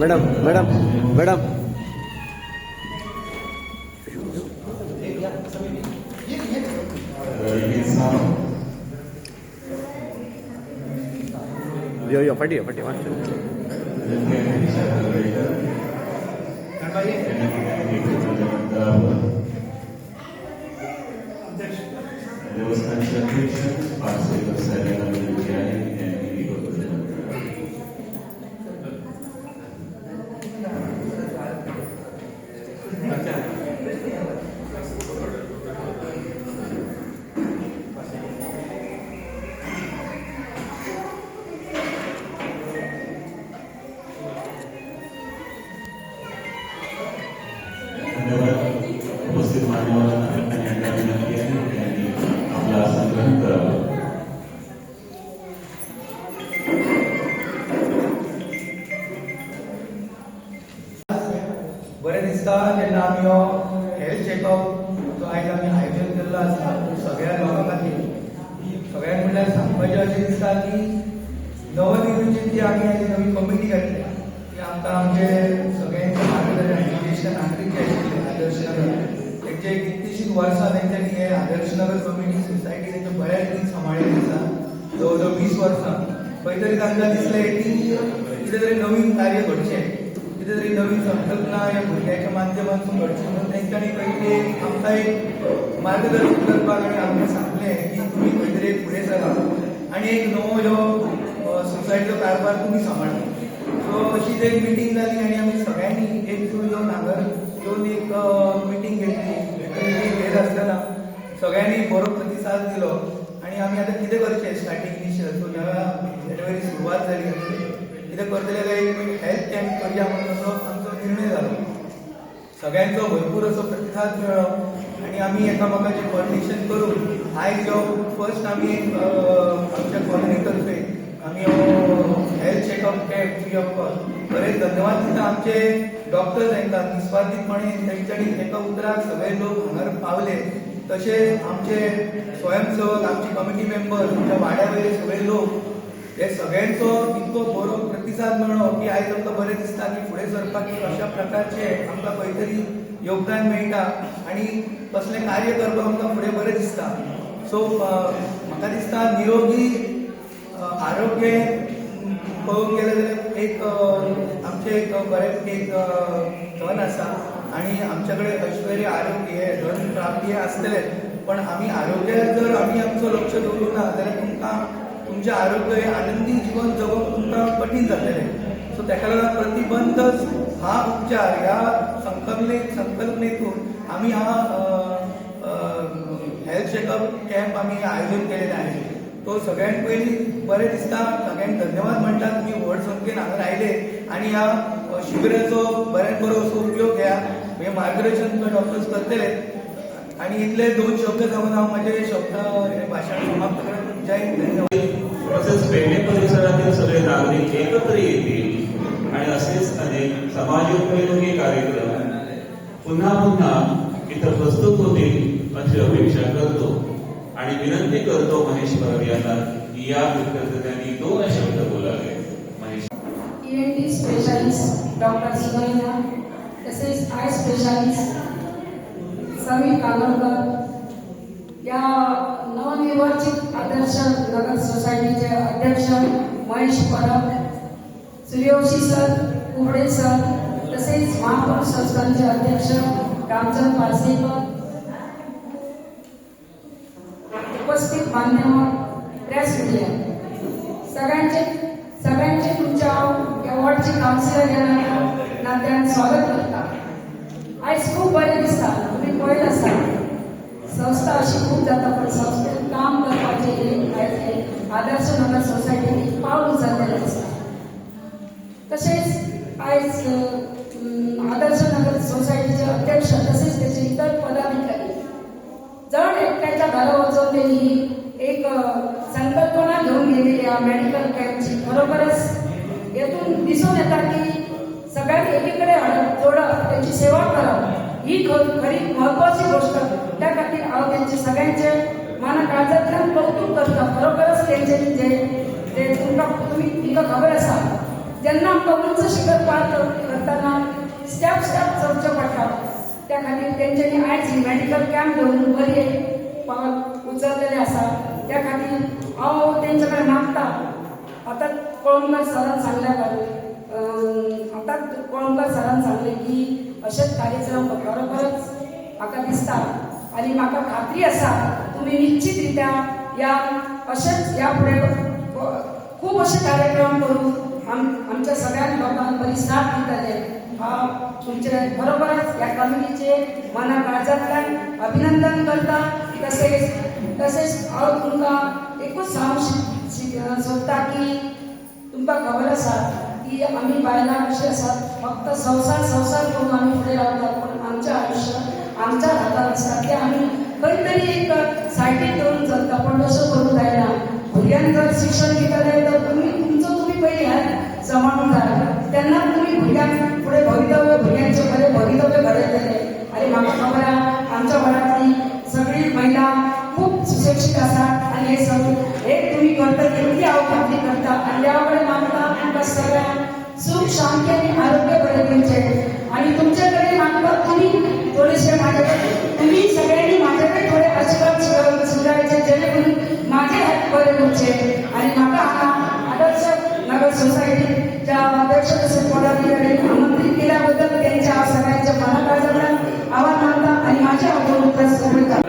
Madam madam madam यो फटी फटी देवस्थानचे अध्यक्ष पार्सेकर साहेबांना विनंती आहे त्यांनी उपस्थित मान्यवरांना विनंती आहे त्यांनी आपला आसन ग्रहण करावं. बरें दिसता जेन्ना आमी हो हेल्थ चॅकअप जो आयज आमी आयोजन केल्लो आसा सगळ्या लोकां खातीर सगळ्यांक म्हणल्यार सांगपाचें अशें दिसता की नवनिर्मितीची जी आमी आयज नवी कमिटी घातल्या ती आमकां आमचे सगळ्यांचे मार्गदर्शन ज्येश्ठ नागरीक जे आशिल्ले आदर्श नगर तेंचे कितलीशींच वर्सां तेंच्यांनी हे आदर्श नगर कमिटी सोसायटी तेंचे बऱ्या रितीन सांबाळिल्ली आसा जवळ जवळ 20 वर्सां. खंय तरी तांकां दिसलें की कितें तरी नवीन कार्य घडचें कितें तरी नवीन संकल्पना ह्या भुरग्याच्या माध्यमांतून घडची म्हणून तेंच्यांनी पयलीं आमकां एक मार्गदर्शन करपाक आनी आमकां सांगलें की तुमी खंय तरी फुडें सरा आनी एक नवो ह्यो सोसायटीचो कारभार तुमी सांबाळा. सो अशीच एक मिटींग जाली आनी आमी सगळ्यांनी एकजूट येवन हांगर येवन एक मिटींग घेतली. घेत आसतना सगळ्यांनी बरो प्रतिसाद दिलो आनी आमी आतां कितें करचें स्टार्टींग इनिशियल सो नव्या जानेवारी सुरवात जाली आमची कितें करतले काय एक हेल्थ कॅम्प करया म्हणून असो आमचो निर्णय जालो. सगळ्यांचो भरपूर असो प्रतिसाद मेळ्ळो आनी आमी एकामेकाचें कोऑर्डिनेशन करून आयज हो फर्स्ट आमी आमच्या कॉलनी तर्फे आमी हो health checkup camp free of cost बरेच धन्यवाद दिता आमचे डॉक्टर्स हांकां निस्वार्थीपणे तेंच्यांनी एका उतराक सगळे लोक हांगर पावले. तशेंच आमचे स्वयंसेवक आमचे कमिटी मेंबर आमच्या वाड्या वयले सगळे लोक हे सगळ्यांचो इतको बरो प्रतिसाद मेळ्ळो की आयज आमकां बरें दिसता की फुडें सरपाक अशा प्रकारचे आमकां खंय तरी योगदान मेळटा आनी कसलें कार्य करपाक आमकां फुडें बरें दिसता. सो म्हाका दिसता निरोगी आरोग्य पळोवंक गेलें जाल्यार एक आमचें एक बरें एक धन आसा आनी आमचे कडेन ऐश्वर्य आरोग्य हे धन प्राप्ती हे आसतलेच पण आमी आरोग्यार जर आमी आमचो लक्ष दवरूं ना जाल्यार तुमकां तुमचें आरोग्य हे आनंदी जीवन जगोवप तुमकां कठीण जातलें. सो ताका लागून प्रतिबंधच हा उपचार ह्या संकल्पनेतून आमी हा हेल्थ चॅकअप कॅम्प आमी आयोजन केलेले आहे. तो सगळ्यांत पयलीं बरें दिसता सगळ्यांक धन्यवाद म्हणटा तुमी व्हड संख्येन हांगा आयले आनी ह्या शिबिराचो बऱ्यात बरो असो उपयोग घ्या. हे मार्गदर्शन तुमकां डॉक्टर्स करतले आनी इतले 2 शब्द सांगून हांव म्हजें शब्द हे भाशण समाप्त करत जय हिंद धन्यवाद. तसेच पेडणे परिसरातील सगळे नागरिक एकत्र येतील आणि असेच अनेक समाजोपयोगी कार्यक्रम पुन्हा पुन्हा इथं प्रस्तुत होतील अशी अपेक्षा करतो आणि विनंती करतो महेश परब यांना की या विद्यार्थ्यांनी 2 शब्द बोलावे. Mahesh ENT specialist doctor Sunaina तसेच आय स्पेशालिस्ट समीर कागलकर या नवनिर्वाचित आदर्श नगर सोसायटीचे अध्यक्ष महेश परब सूर्यवंशी सर कुबडे सर तसेच महापुरुष संस्थानचे अध्यक्ष रामचंद्र पारसेकर उपस्थित मान्यवर प्रेस मीडिया सगळ्यांचे तुमच्या या वॉर्डचे काउन्सिलर या नात्यान स्वागत करता. आयज खूप बरें दिसता तुम्ही पळयत आसा संस्था अशी खूप जाता पण संस्थेत काम करपाचे एक आदर्श नगर सोसायटी पावल उचललेलें दिसता. तशेंच आयज आदर्श नगर सोसायटीचे अध्यक्ष तसेच त्याचे इतर पदाधिकारी जण एकट्याच्या घरा वचून त्यांनी एक संकल्पना घेऊन गेलेली आहे मेडिकल कॅम्पची. खरोखरच येथून दिसून येता की सगळ्यांनी एकीकडे जोडप त्यांची सेवा करप ही खरी महत्वाची गोष्ट. त्या खातीर हांव त्यांचे सगळ्यांचे मन काळजांतल्यान कौतुक करता. खरोखरच त्यांचे जे तुमकां खबर आसा जेन्ना आमकां उंच शिखर पार करतना स्टेप चडचो पडटा त्या खातीर तेंच्यांनी आयज ही मेडिकल कॅम्प घेवन बरी पावल उचललेले आसा त्या खातीर हांव तेंचे कडेन मागता आतां कोळंबकर सरान सांगलें की अशेच कार्यक्रम खरोखरच म्हाका दिसता आनी म्हाका खात्री आसा तुमी निश्चित रित्या ह्या अशेच ह्या फुडें खूब अशे कार्यक्रम करून आमच्या सगळ्या लोकांक बरी साथ दितले हांव तुमचे बरोबरच ह्या कमिटीचे मना काळजांतल्यान अभिनंदन करता तशेंच हांव तुमकां एकूच सांगूंक सोदता की तुमकां खबर आसा की आमी बायलां कशी आसात फक्त संवसार करून आमी फुडें रावतात पूण आमचें आयुश्य आमच्या हातांत आसता तें आमी खंय तरी एक सायडीक दवरून चलता पण तसो करूंक जायना भुरग्यांक जर शिक्षण दितले तर तुमी पयलीं हें सांबाळूंक जाय तेन्ना तुमी भुरग्यांक फुडें भुरग्यांचे बरें भवितव्य घडयतले आनी म्हाका खबर आसा आमच्या घरांतली सगळी महिला खूब सुशिक्षीत आसात आनी हे सगळें एक तुमी करता इतली हांव खात्री करता आनी देवा कडेन मागता तुमकां सगळ्यांक सुख शांती आनी आरोग्य बरें दिवचें आनी तुमचे कडेन मागता तुमी थोडेशे तुमी सगळ्यांनी म्हाजे कडेन थोडे आशिर्वाद सुदारचे जेणे करून म्हाजे हात बरें उरचे आनी म्हाका हांगा आदर्श नगर सोसायटीच्या अध्यक्ष तसेच पदाधिकाऱ्यांनी आमंत्रित केल्या बद्दल त्यांच्या सगळ्यांच्या मनाकाळजातल्यान आभार मानता आणि माझे आभार प्रस्तुत करता.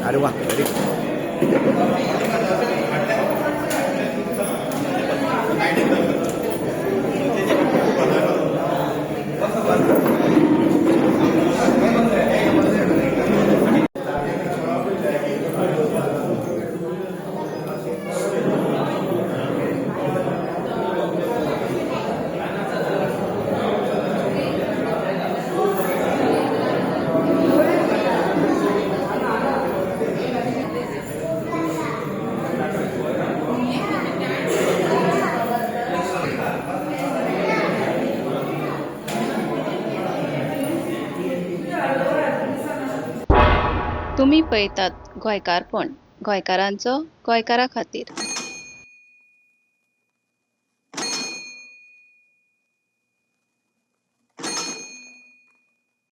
अरे वाह वेरी तुम्ही पळयतात गोंयकारपण, गोंयकारांचो गोंयकारा खातीर.